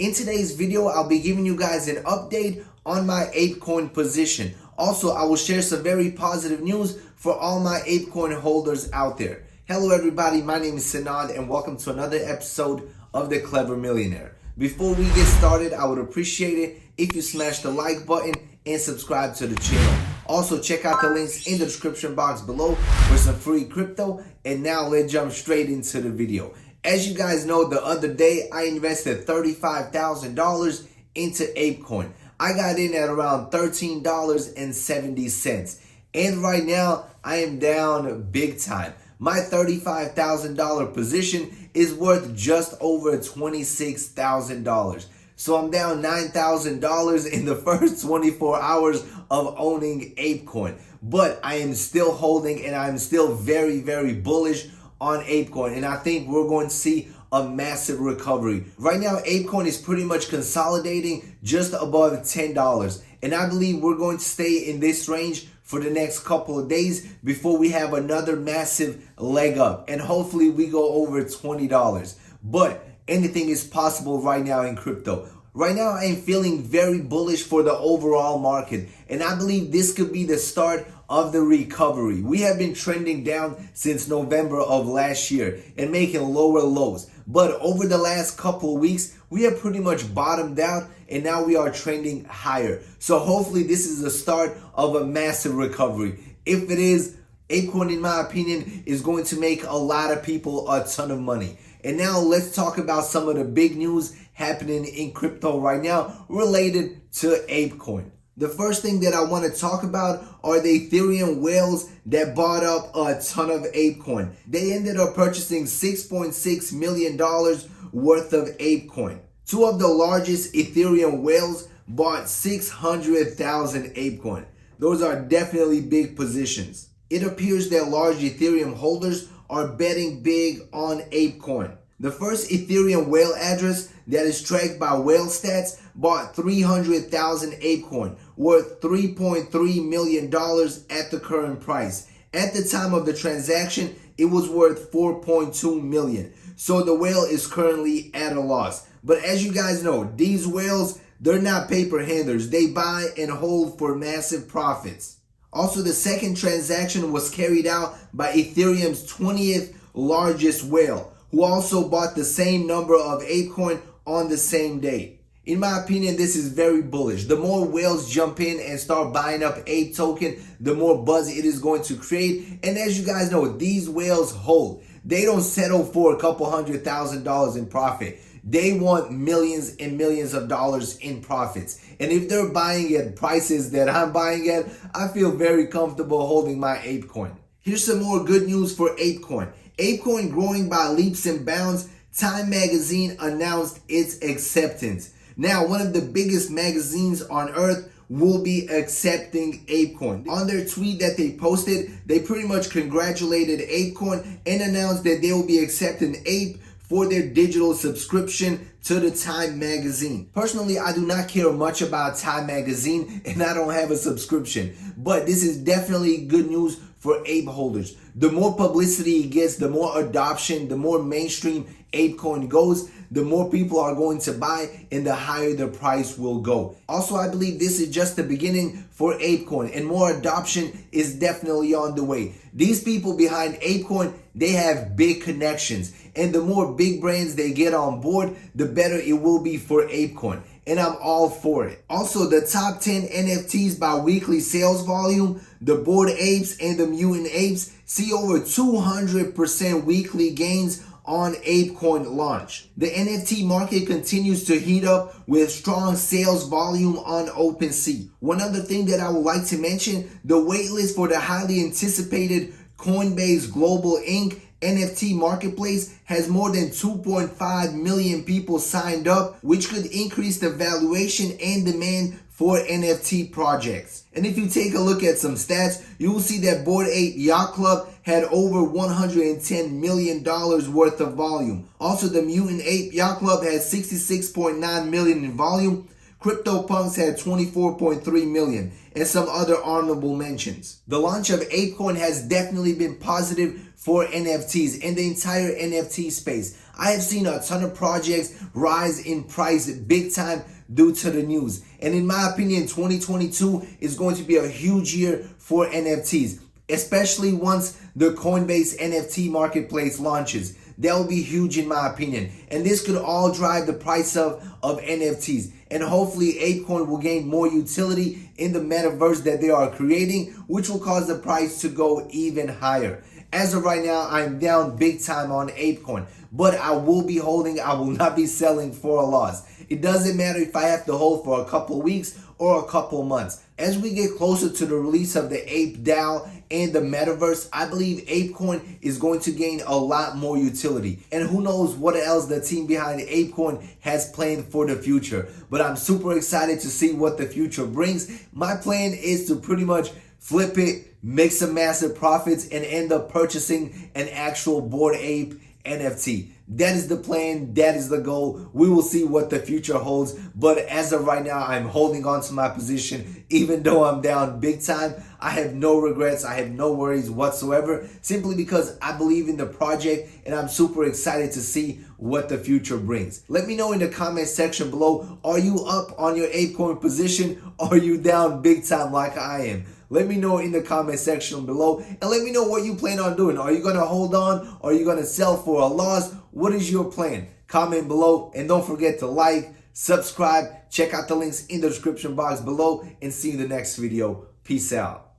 In today's video, I'll be giving you guys an update on my ApeCoin position. Also, I will share some very positive news for all my ApeCoin holders out there. Hello everybody, my name is Sanad and welcome to another episode of The Clever Millionaire. Before we get started, I would appreciate it if you smash the like button and subscribe to the channel. Also, check out the links in the description box below for some free crypto. And now let's jump straight into the video. As you guys know, the other day I invested $35,000 into ApeCoin. I got in at around $13.70. And right now I am down big time. My $35,000 position is worth just over $26,000. So I'm down $9,000 in the first 24 hours of owning ApeCoin. But I am still holding and I'm still very, very bullish on ApeCoin. And I think we're going to see a massive recovery. Right now, ApeCoin is pretty much consolidating just above $10. And I believe we're going to stay in this range for the next couple of days before we have another massive leg up. And hopefully we go over $20. But anything is possible right now in crypto. Right now, I am feeling very bullish for the overall market. And I believe this could be the start of the recovery. We have been trending down since November of last year and making lower lows. But over the last couple of weeks, we have pretty much bottomed out and now we are trending higher. So hopefully this is the start of a massive recovery. If it is, ApeCoin, in my opinion, is going to make a lot of people a ton of money. And now let's talk about some of the big news happening in crypto right now related to ApeCoin. The first thing that I want to talk about are the Ethereum whales that bought up a ton of ApeCoin. They ended up purchasing $6.6 million worth of ApeCoin. Two of the largest Ethereum whales bought 600,000 ApeCoin. Those are definitely big positions. It appears that large Ethereum holders are betting big on ApeCoin. The first Ethereum whale address that is tracked by Whale Stats bought 300,000 ApeCoin, worth $3.3 million at the current price. At the time of the transaction, it was worth $4.2 million. So the whale is currently at a loss. But as you guys know, these whales, they're not paper handlers. They buy and hold for massive profits. Also, the second transaction was carried out by Ethereum's 20th largest whale, who also bought the same number of ApeCoin on the same day. In my opinion, this is very bullish. The more whales jump in and start buying up Ape token, the more buzz it is going to create. And as you guys know, these whales hold. They don't settle for a couple $100,000 in profit. They want millions and millions of dollars in profits. And if they're buying at prices that I'm buying at, I feel very comfortable holding my ApeCoin. Here's some more good news for ApeCoin. ApeCoin growing by leaps and bounds. Time magazine announced its acceptance. Now, one of the biggest magazines on earth will be accepting ApeCoin. On their tweet that they posted, they pretty much congratulated ApeCoin and announced that they will be accepting Ape for their digital subscription to the Time magazine. Personally, I do not care much about Time magazine and I don't have a subscription, but this is definitely good news for Ape holders. The more publicity it gets, the more adoption, the more mainstream ApeCoin goes, the more people are going to buy and the higher the price will go. Also, I believe this is just the beginning for ApeCoin and more adoption is definitely on the way. These people behind ApeCoin, they have big connections, and the more big brands they get on board, the better it will be for ApeCoin. And I'm all for it. Also, the top 10 NFTs by weekly sales volume, the Bored Apes and the Mutant Apes see over 200% weekly gains on ApeCoin launch. The NFT market continues to heat up with strong sales volume on OpenSea. One other thing that I would like to mention, the waitlist for the highly anticipated Coinbase Global Inc. NFT marketplace has more than 2.5 million people signed up, which could increase the valuation and demand for NFT projects. And if you take a look at some stats, you will see that Bored Ape Yacht Club had over $110 million worth of volume. Also, the Mutant Ape Yacht Club had 66.9 million in volume. CryptoPunks had 24.3 million, and some other honorable mentions. The launch of ApeCoin has definitely been positive for NFTs and the entire NFT space. I have seen a ton of projects rise in price big time due to the news. And in my opinion, 2022 is going to be a huge year for NFTs, especially once the Coinbase NFT marketplace launches. That will be huge in my opinion. And this could all drive the price of NFTs. And hopefully ApeCoin will gain more utility in the metaverse that they are creating, which will cause the price to go even higher. As of right now, I'm down big time on ApeCoin, but I will be holding. I will not be selling for a loss. It doesn't matter if I have to hold for a couple of weeks or a couple months. As we get closer to the release of the APE DAO and the metaverse, I believe ApeCoin is going to gain a lot more utility. And who knows what else the team behind ApeCoin has planned for the future. But I'm super excited to see what the future brings. My plan is to pretty much flip it, make some massive profits, and end up purchasing an actual Bored Ape NFT. That is the plan. That is the goal. We will see what the future holds. But as of right now, I'm holding on to my position. Even though I'm down big time, I have no regrets. I have no worries whatsoever, simply because I believe in the project and I'm super excited to see what the future brings. Let me know in the comment section below. Are you up on your ApeCoin position? Or are you down big time like I am? Let me know in the comment section below, and let me know what you plan on doing. Are you going to hold on? Or are you going to sell for a loss? What is your plan? Comment below, and don't forget to like, subscribe, check out the links in the description box below, and see you in the next video. Peace out.